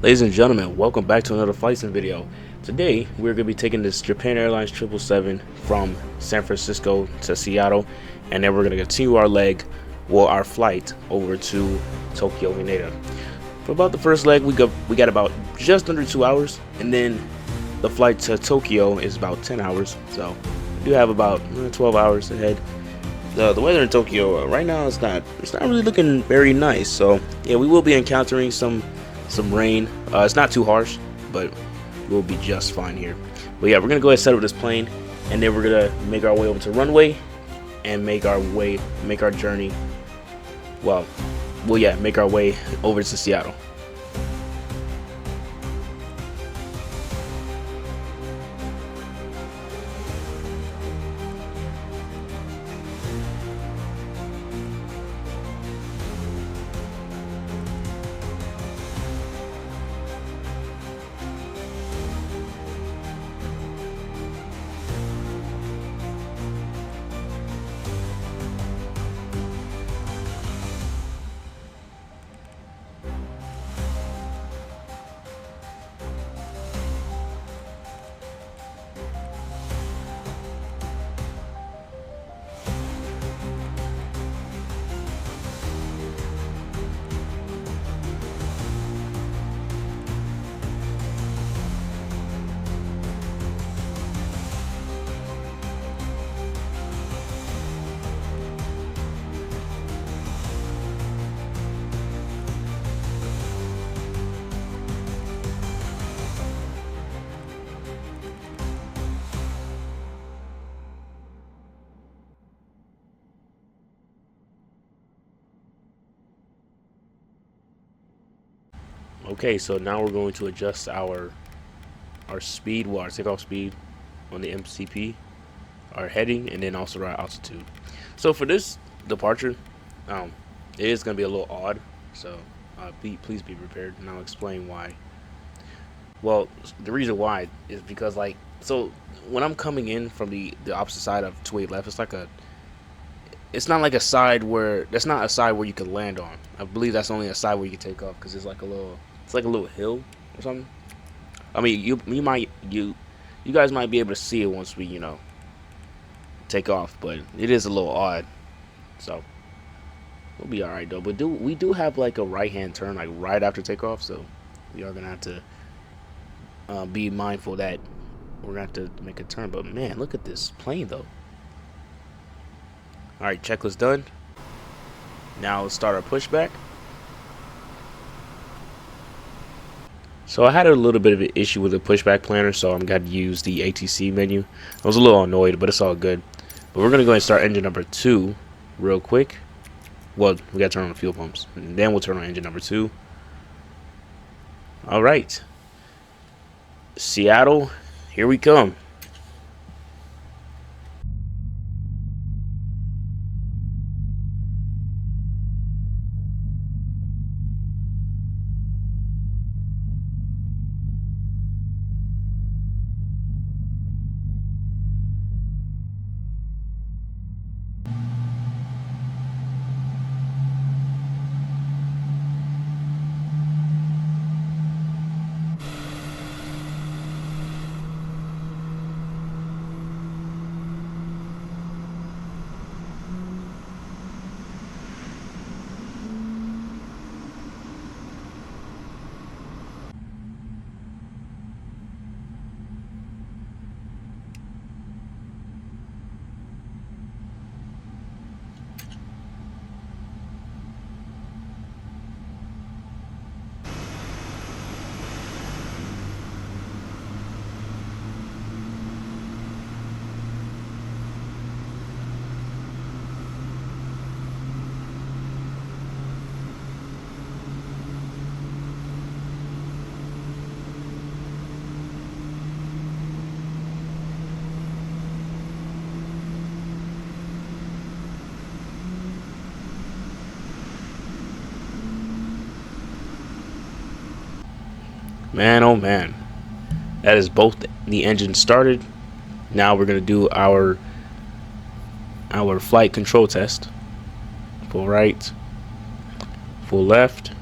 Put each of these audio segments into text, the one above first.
Ladies and gentlemen, welcome back to another flight sim video. Today we're going to be taking this Japan Airlines 777 from San Francisco to Seattle, and then we're going to continue our flight over to Tokyo Haneda. For about the first leg, we got about just under 2 hours, and then the flight to Tokyo is about 10 hours, so we do have about 12 hours ahead. The weather in Tokyo right now it's not really looking very nice, so yeah, we will be encountering some rain. It's not too harsh, but we'll be just fine here. But yeah, we're gonna go ahead and set up this plane, and then we're gonna make our way over to runway and make our way over to Seattle. Okay, so now we're going to adjust our speed, our takeoff speed on the MCP, our heading, and then also our altitude. So for this departure, it is going to be a little odd, so please be prepared, and I'll explain why. Well, the reason why is because, so when I'm coming in from the opposite side of 28 left, it's not like a side where that's not a side where you can land on. I believe that's only a side where you can take off, because it's like a little hill or something. I mean, you guys might be able to see it once we take off, but it is a little odd. So we'll be all right though. But we do have like a right hand turn like right after takeoff, so we are gonna have to be mindful that we're gonna have to make a turn. But man, look at this plane though. All right, checklist done. Now let's start our pushback. So I had a little bit of an issue with the pushback planner, so I'm going to use the ATC menu. I was a little annoyed, but it's all good. But we're going to go ahead and start engine number 2 real quick. Well, we got to turn on the fuel pumps, and then we'll turn on engine number 2. All right. Seattle, here we come. Man, oh man, that is both the engines started. Now we're gonna do our flight control test. Full right, full left.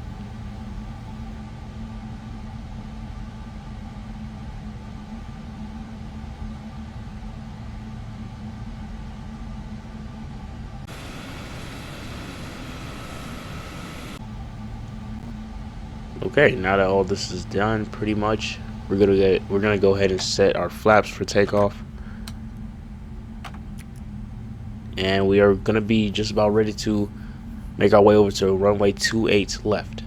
Okay, now that all this is done, pretty much, we're gonna go ahead and set our flaps for takeoff, and we are gonna be just about ready to make our way over to runway 28 left.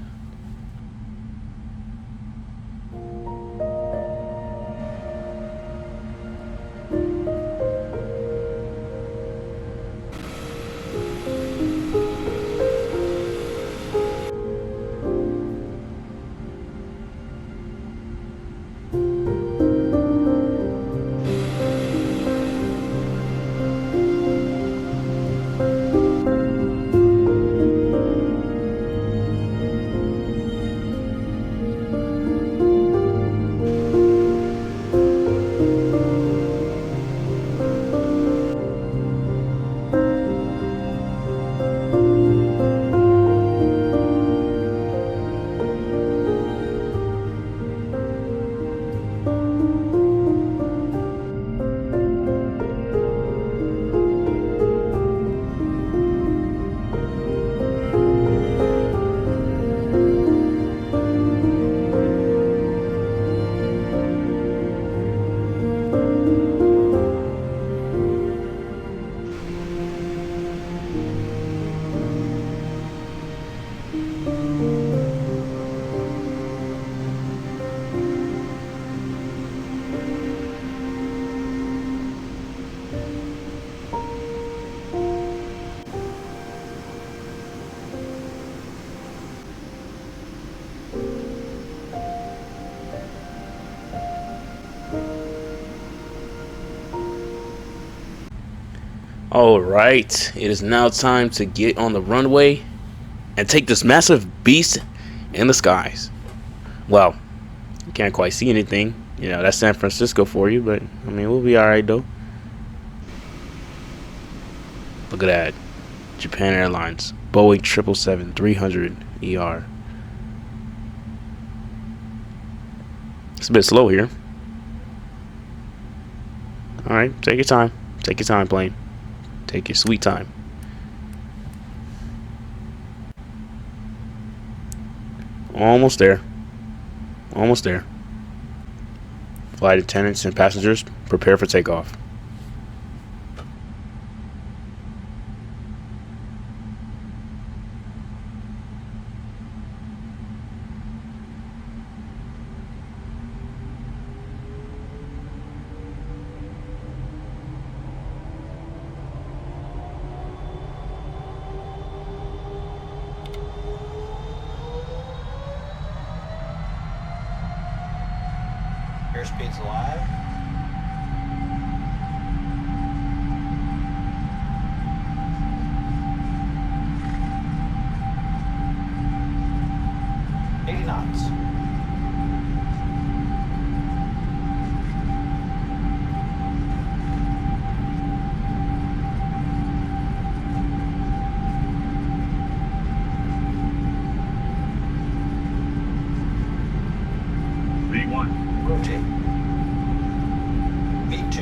Alright, it is now time to get on the runway and take this massive beast in the skies. Well, you can't quite see anything. You know, that's San Francisco for you, but I mean, we'll be alright though. Look at that. Japan Airlines, Boeing 777-300 ER. It's a bit slow here. Alright, take your time. Take your time, plane. Take your sweet time. Almost there. Almost there. Flight attendants and passengers, prepare for takeoff. Airspace alive. Knots. V1. Rotate. V2.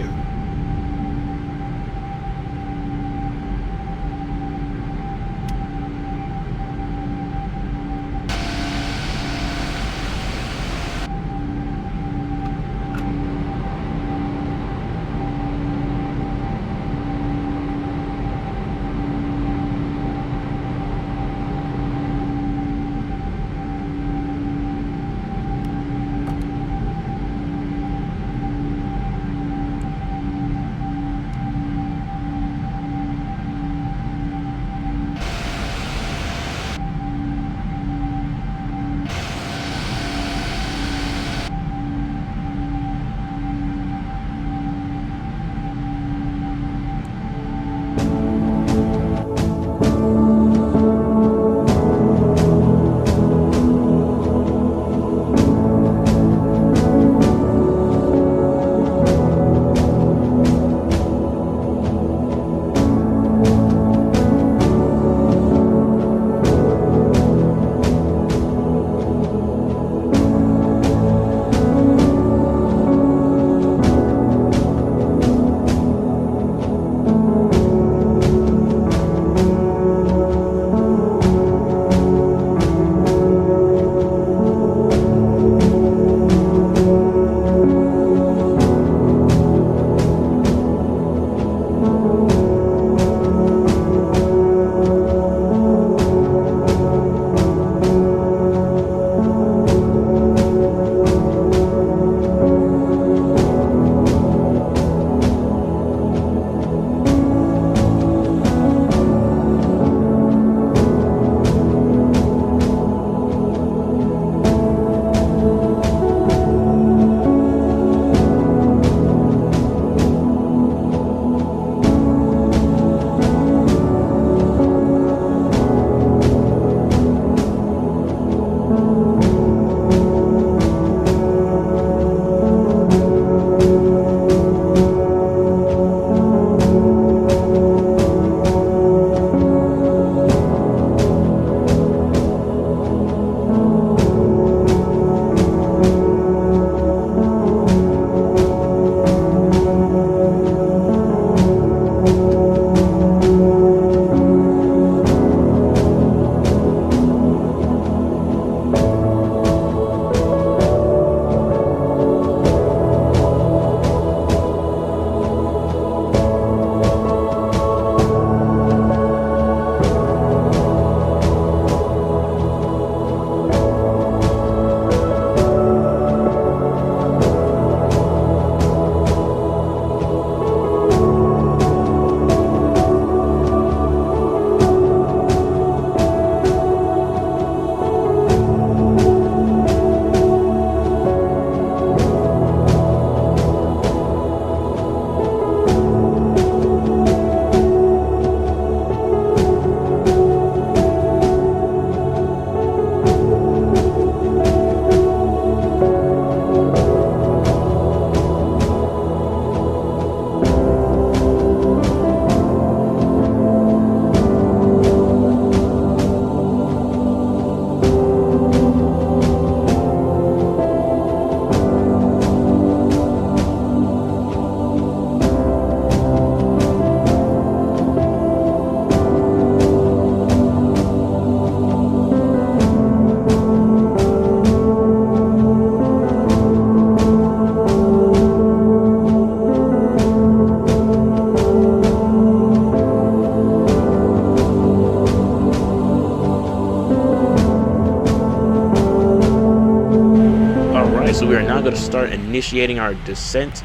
so we are now going to start initiating our descent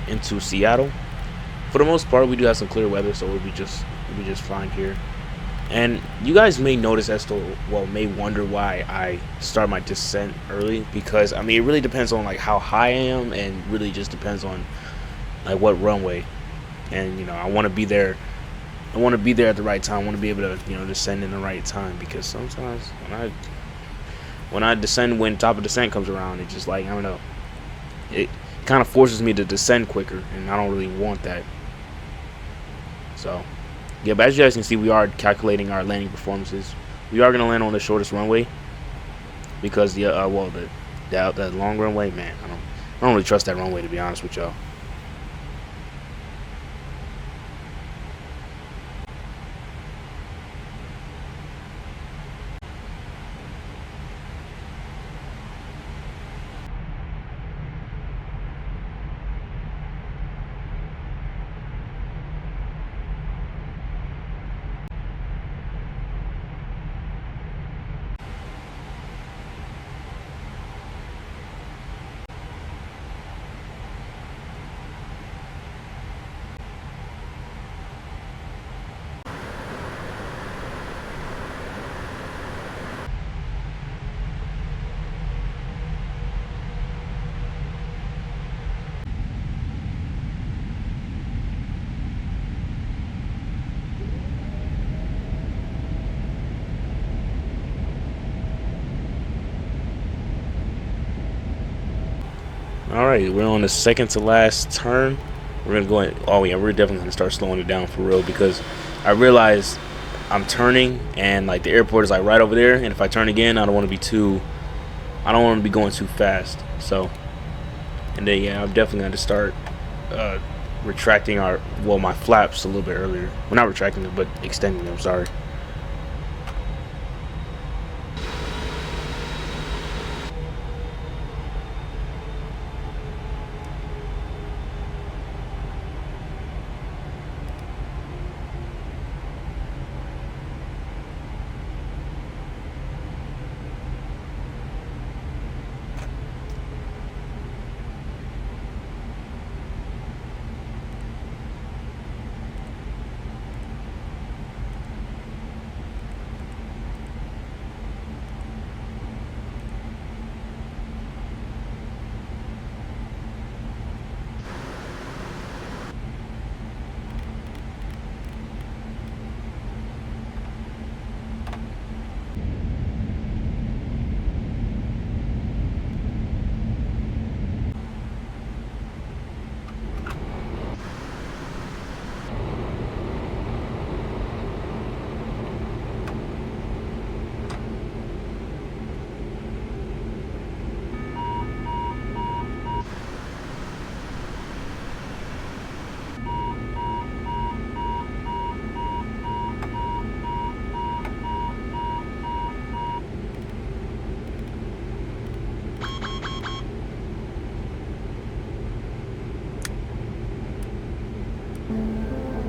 into Seattle. For the most part, we do have some clear weather, so we'll be just fine here. And you guys may notice as to, well, may wonder why I start my descent early, because I mean it really depends on like how high I am, and really just depends on like what runway. And you know, I want to be there. I want to be there at the right time. I want to be able to, you know, descend in the right time, because sometimes when I descend when top of descent comes around, it's just like, I don't know, it kind of forces me to descend quicker, and I don't really want that. So yeah, but as you guys can see, we are calculating our landing performances. We are going to land on the shortest runway, because the the long runway, man, I don't really trust that runway, to be honest with y'all. Alright, we're on the second to last turn. We're gonna go in, oh yeah, we're definitely gonna start slowing it down for real, because I realize I'm turning and like the airport is like right over there, and if I turn again, I don't want to be going too fast. So, and then yeah, I'm definitely gonna start retracting my flaps a little bit earlier. Well, not retracting them, but extending them, sorry.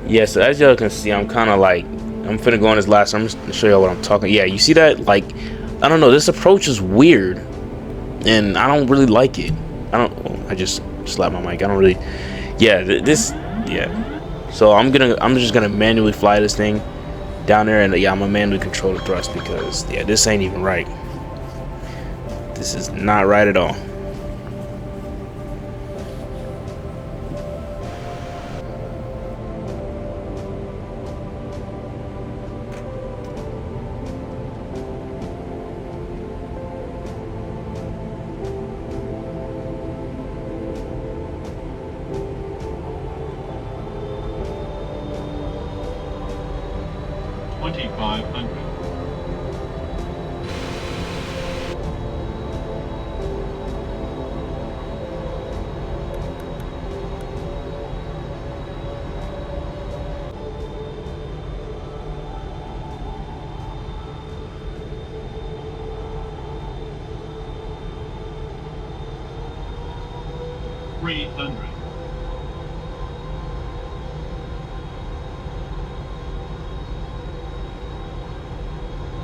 Yeah, so as y'all can see, I'm kind of like, I'm finna go on this last, I'm just gonna show y'all what I'm talking. Yeah, you see that? Like, I don't know, this approach is weird, and I don't really like it. I just slapped my mic. I don't really, yeah, yeah. So I'm just gonna manually fly this thing down there, and yeah, I'm gonna manually control the thrust, because yeah, this ain't even right. This is not right at all.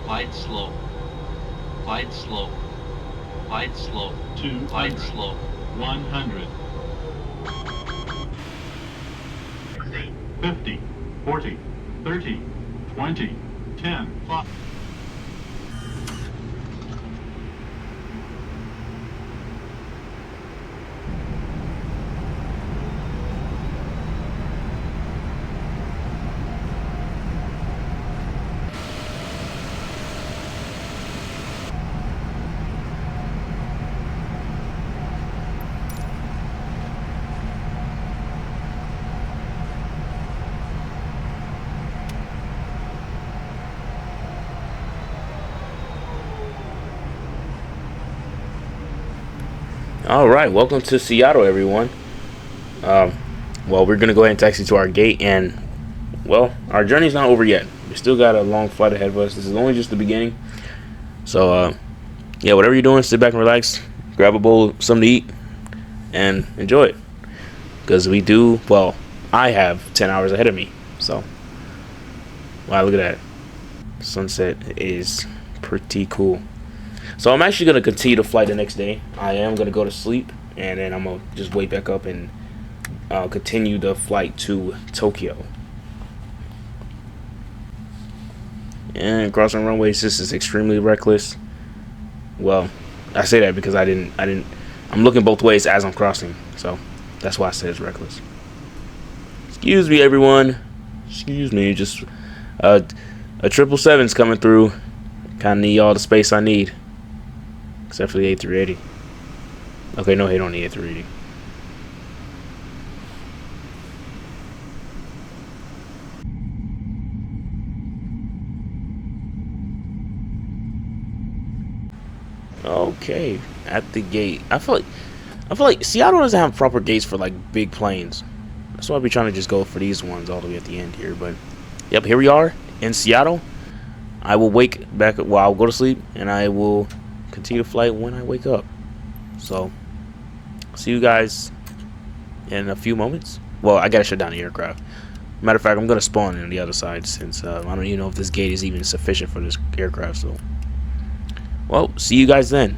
Glide slow. Glide slow. Flight slope 200. Flight slope 100. 50, 40, 30, 20, 10, 5. All right, welcome to Seattle, everyone. Well, we're gonna go ahead and taxi to our gate, and well, our journey's not over yet. We still got a long flight ahead of us. This is only just the beginning. So, yeah, whatever you're doing, sit back and relax, grab a bowl of something to eat, and enjoy it. Because we do, well, I have 10 hours ahead of me. So, wow, look at that. Sunset is pretty cool. So I'm actually going to continue the flight the next day. I am going to go to sleep, and then I'm going to just wake back up and continue the flight to Tokyo. And crossing runways, this is extremely reckless. Well, I say that because I'm looking both ways as I'm crossing. So that's why I say it's reckless. Excuse me, everyone. Excuse me. Just a 777's coming through. Kind of need all the space I need. Except for the A380. Okay, no hate on the A380. Okay, at the gate. I feel like Seattle doesn't have proper gates for like big planes. That's why I'll be trying to just go for these ones all the way at the end here. But yep, here we are in Seattle. I will wake back. Well, I'll go to sleep and I will continue the flight when I wake up. So, see you guys in a few moments. Well, I gotta shut down the aircraft. Matter of fact, I'm gonna spawn on the other side since I don't even know if this gate is even sufficient for this aircraft. So, well, see you guys then.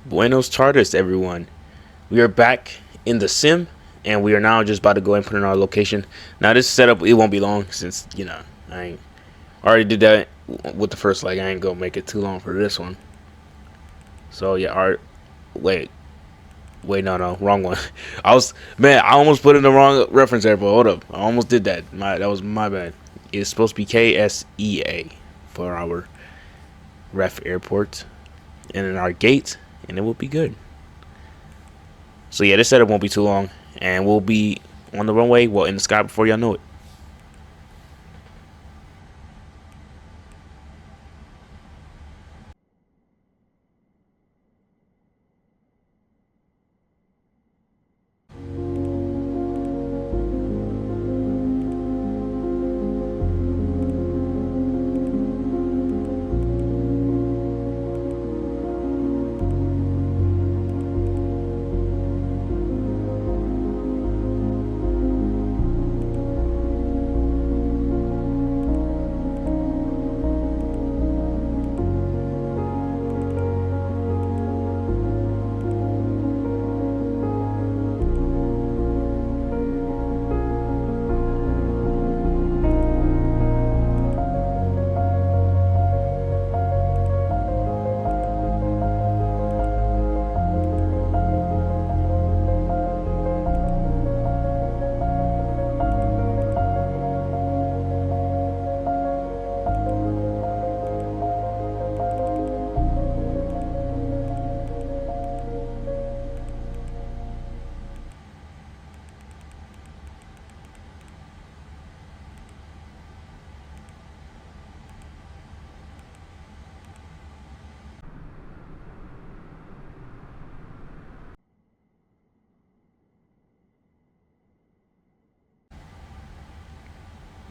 Buenos tardes, everyone. We are back in the sim, and we are now just about to go and put in our location. Now, this setup, it won't be long since, you know, I already did that with the first leg. I ain't gonna make it too long for this one. So, yeah, wait, no, wrong one. I almost put in the wrong reference airport. Hold up, I almost did that. That was my bad. It's supposed to be KSEA for our ref airport, and in our gate. And it will be good. So yeah, this setup won't be too long, and we'll be on the runway, well, in the sky before y'all know it.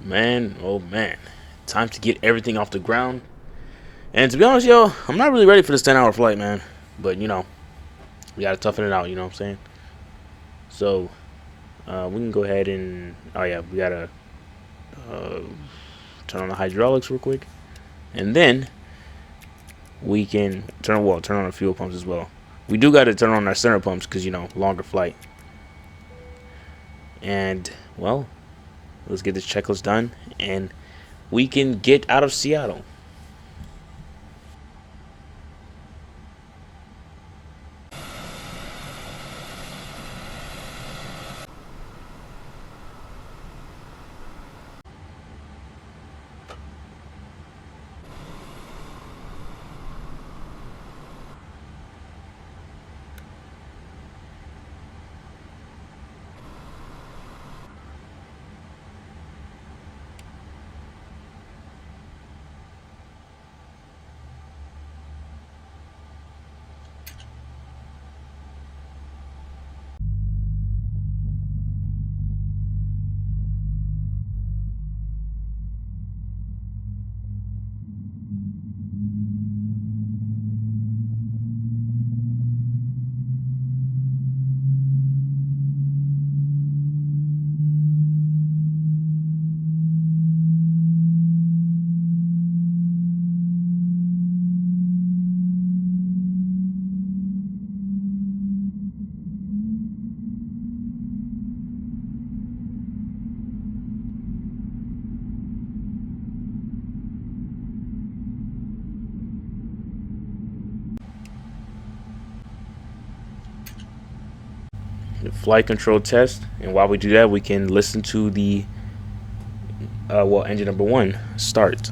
Man, oh man, time to get everything off the ground. And to be honest, yo, I'm not really ready for this 10-hour flight, man. But you know, we gotta toughen it out. You know what I'm saying? So we can go ahead and we gotta turn on the hydraulics real quick, and then we can turn on the fuel pumps as well. We do got to turn on our center pumps because, you know, longer flight. And well, let's get this checklist done and we can get out of Seattle. The flight control test, and while we do that, we can listen to the engine number 1 start.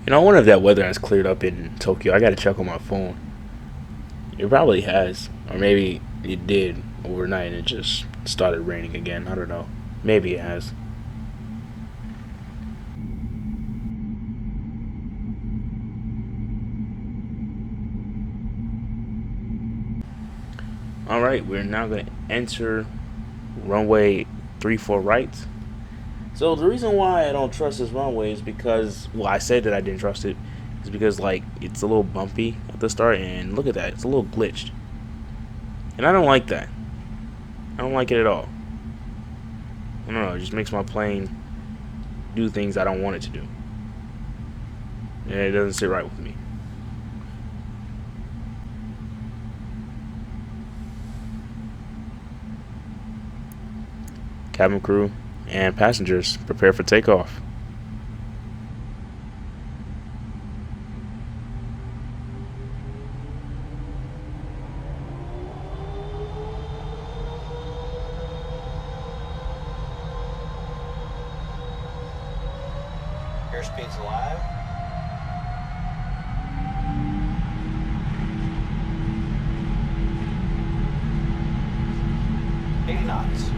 You know, I wonder if that weather has cleared up in Tokyo. I gotta check on my phone. It probably has, or maybe it did overnight and it just started raining again. I don't know. Maybe it has. Alright, we're now going to enter runway 34 right. So the reason why I don't trust this runway is because, well, I said that I didn't trust it, is because, like, it's a little bumpy at the start, and look at that, it's a little glitched. And I don't like that. I don't like it at all. I don't know, it just makes my plane do things I don't want it to do. And it doesn't sit right with me. Cabin crew and passengers, prepare for takeoff. Airspace alive. knots.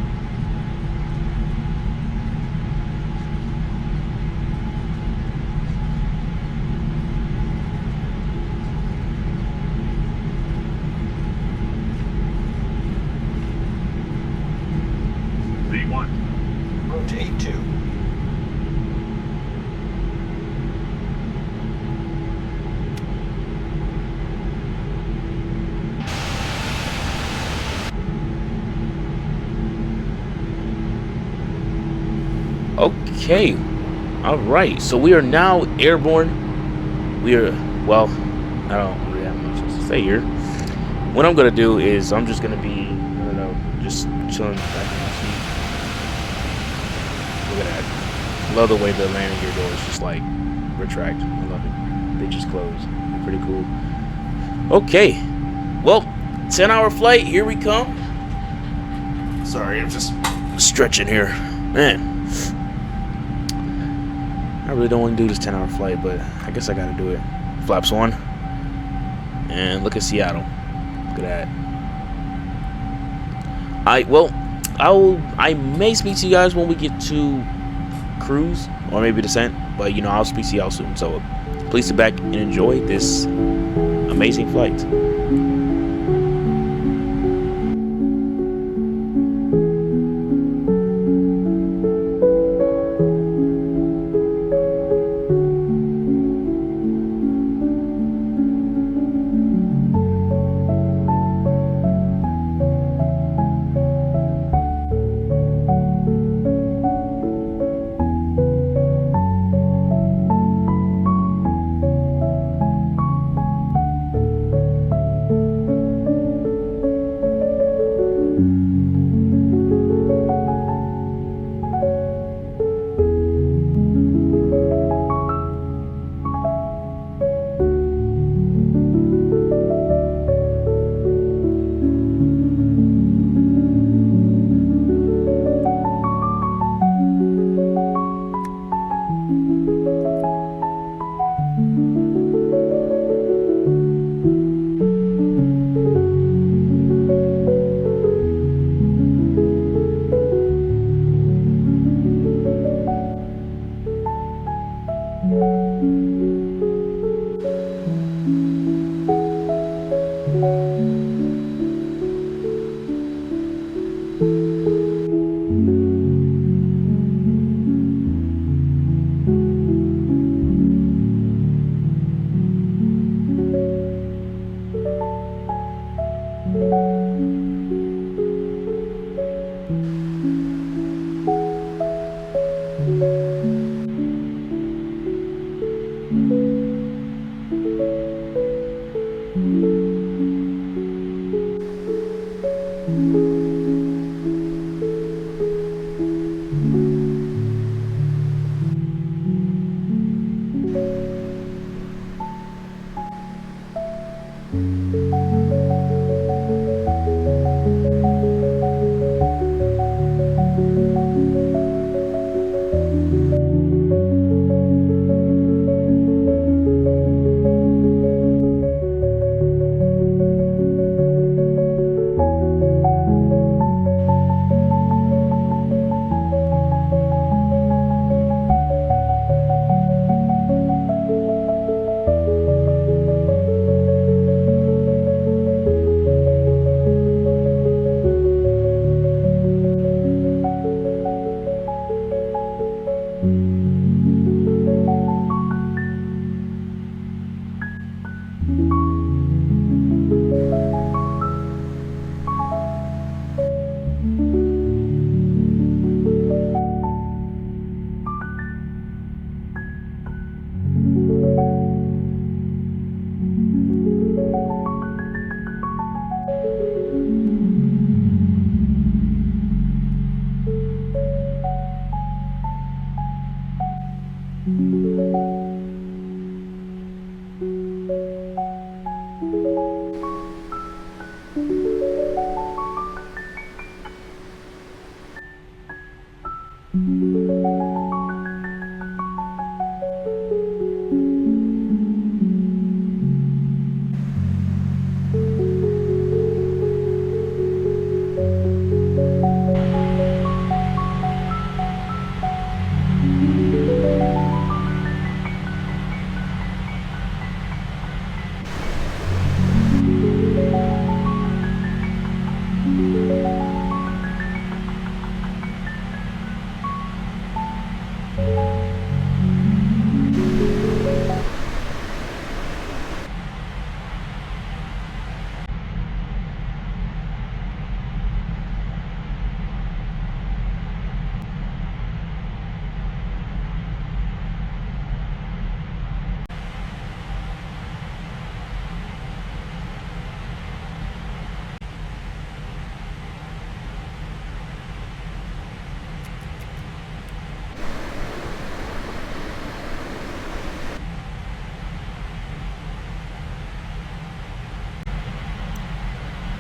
V1. Rotate 2. Okay, all right, so we are now airborne. We are, well, I don't really have much else to say here. what I'm gonna do is I'm just gonna be, I don't know, just chilling back in my seat. Look at that. Love the way the landing gear doors just like retract. I love it. They just close. Pretty cool. Okay. Well, 10-hour flight. Here we come. Sorry, I'm just stretching here. Man. I really don't want to do this 10-hour flight, but I guess I gotta do it. Flaps on. And look at Seattle. Look at that. I may speak to you guys when we get to cruise or maybe descent, but you know, I'll speak to y'all soon. So please sit back and enjoy this amazing flight.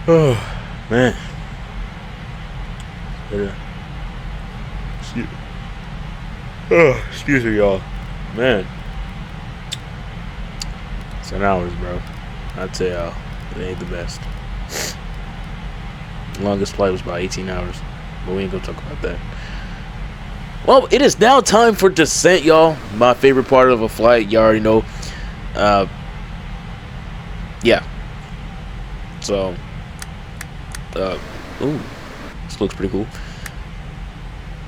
Oh man. Yeah. Excuse me, y'all. Man. 10 hours, bro. I'd say it ain't the best. The longest flight was about 18 hours. But we ain't gonna talk about that. Well, it is now time for descent, y'all. My favorite part of a flight, you already know. Yeah. So, ooh, this looks pretty cool.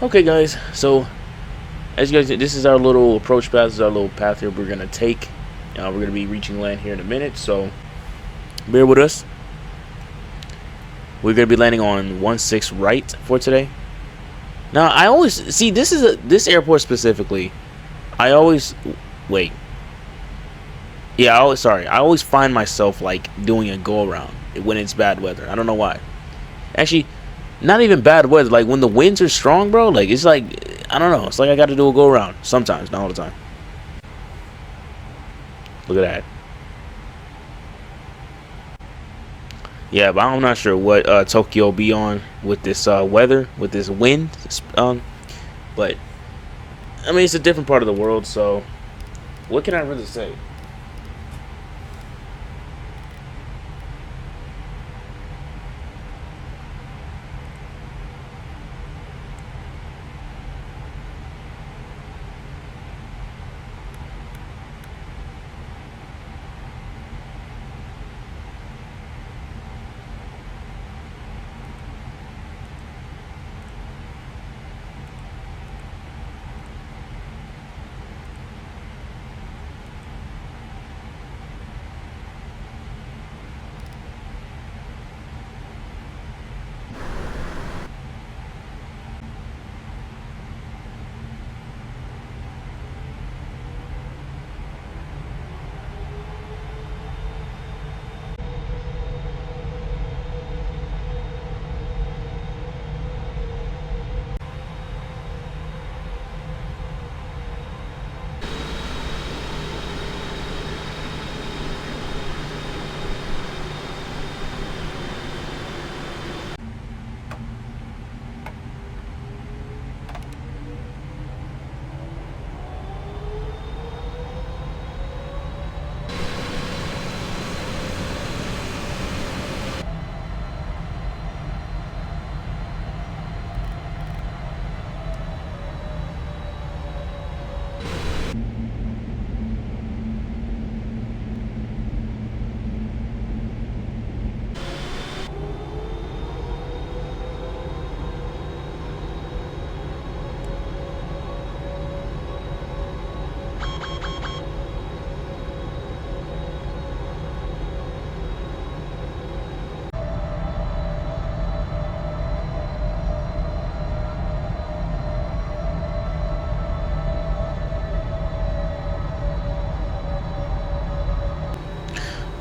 Okay, guys. So, as you guys, this is our little approach path. This is our little path here we're gonna take. We're gonna be reaching land here in a minute. So, bear with us. We're gonna be landing on 16 right for today. Now, I always see this airport specifically. I always wait. Yeah, I always find myself like doing a go around when it's bad weather. I don't know why. Actually, not even bad weather. Like when the winds are strong, bro. Like it's like I don't know. It's like I got to do a go around sometimes, not all the time. Look at that. Yeah, but I'm not sure what Tokyo will be on with this weather, with this wind. But I mean, it's a different part of the world, so what can I really say?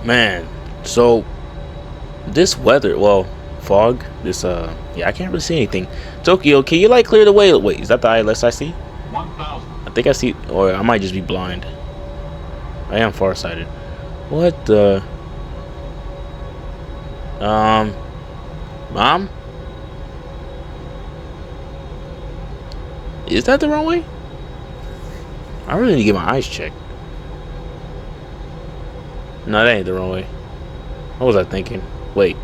Man, so this weather, well, fog, this yeah, I can't really see anything. Tokyo, can you like clear the way? Wait, is that the ILS I see? 1,000. I think I see, or I might just be blind. I am farsighted. What the? Mom? Is that the wrong way? I really need to get my eyes checked. No, that ain't the wrong way. What was I thinking? Wait.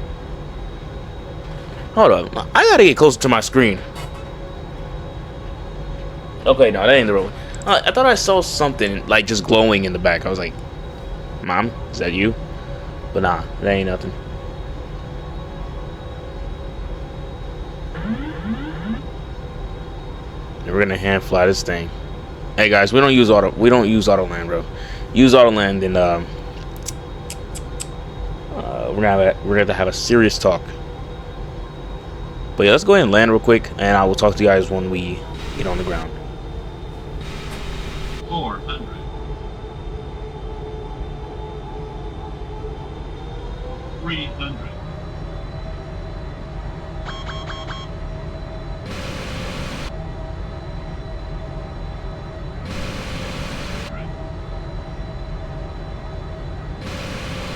Hold up. I gotta get closer to my screen. Okay, no, that ain't the wrong way. I thought I saw something like just glowing in the back. I was like, Mom, is that you? But nah, that ain't nothing. And we're gonna hand fly this thing. Hey guys, we don't use autoland, bro. Use autoland and we're gonna have a serious talk. But yeah, let's go ahead and land real quick, and I will talk to you guys when we get on the ground. 400. 300.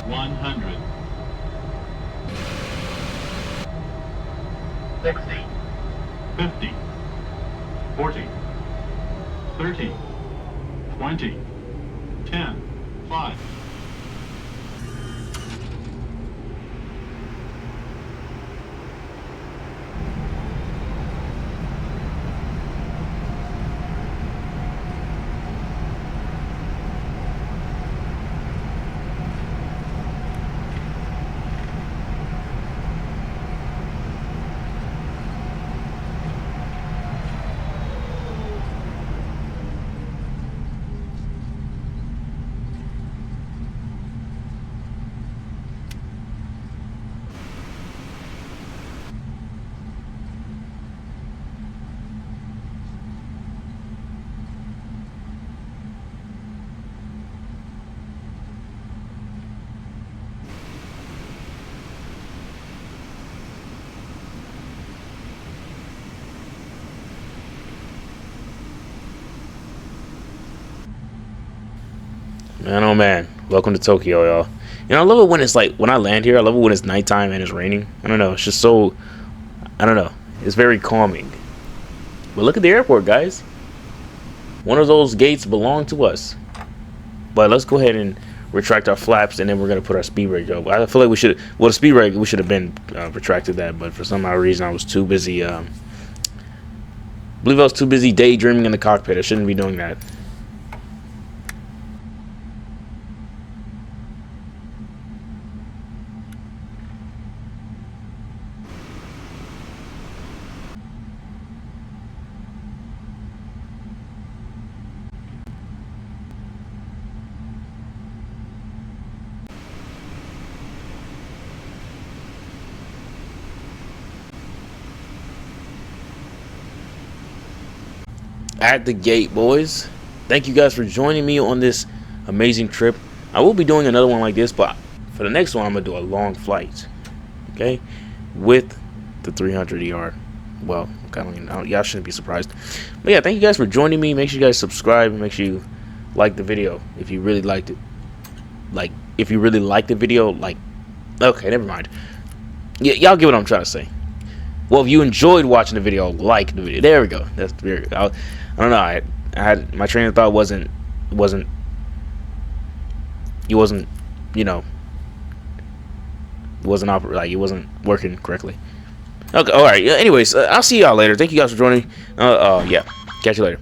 100. 30, 20, 10, 5. Man, oh man, welcome to Tokyo, y'all. You know, I love it when it's like, when I land here, I love it when it's nighttime and it's raining. I don't know, it's just so, I don't know, it's very calming. But look at the airport, guys. One of those gates belong to us. But let's go ahead and retract our flaps, and then we're going to put our speed brake up. I feel like we should, well, the speed brake, we should have been retracted that, but for some odd reason I was too busy, I believe I was too busy daydreaming in the cockpit. I shouldn't be doing that. At the gate, boys. Thank you guys for joining me on this amazing trip. I will be doing another one like this, but for the next one I'm gonna do a long flight, okay, with the 300ER. Well, y'all shouldn't be surprised, but yeah, thank you guys for joining me. Make sure you guys subscribe and make sure you like the video if you really liked it. Like, if you really like the video, like, okay, never mind. Yeah, y'all get what I'm trying to say. Well, if you enjoyed watching the video, like the video. There we go. That's very good. I don't know. I had my train of thought wasn't you know, it wasn't working correctly. Okay, all right. Anyways, I'll see y'all later. Thank you guys for joining. Yeah, catch you later.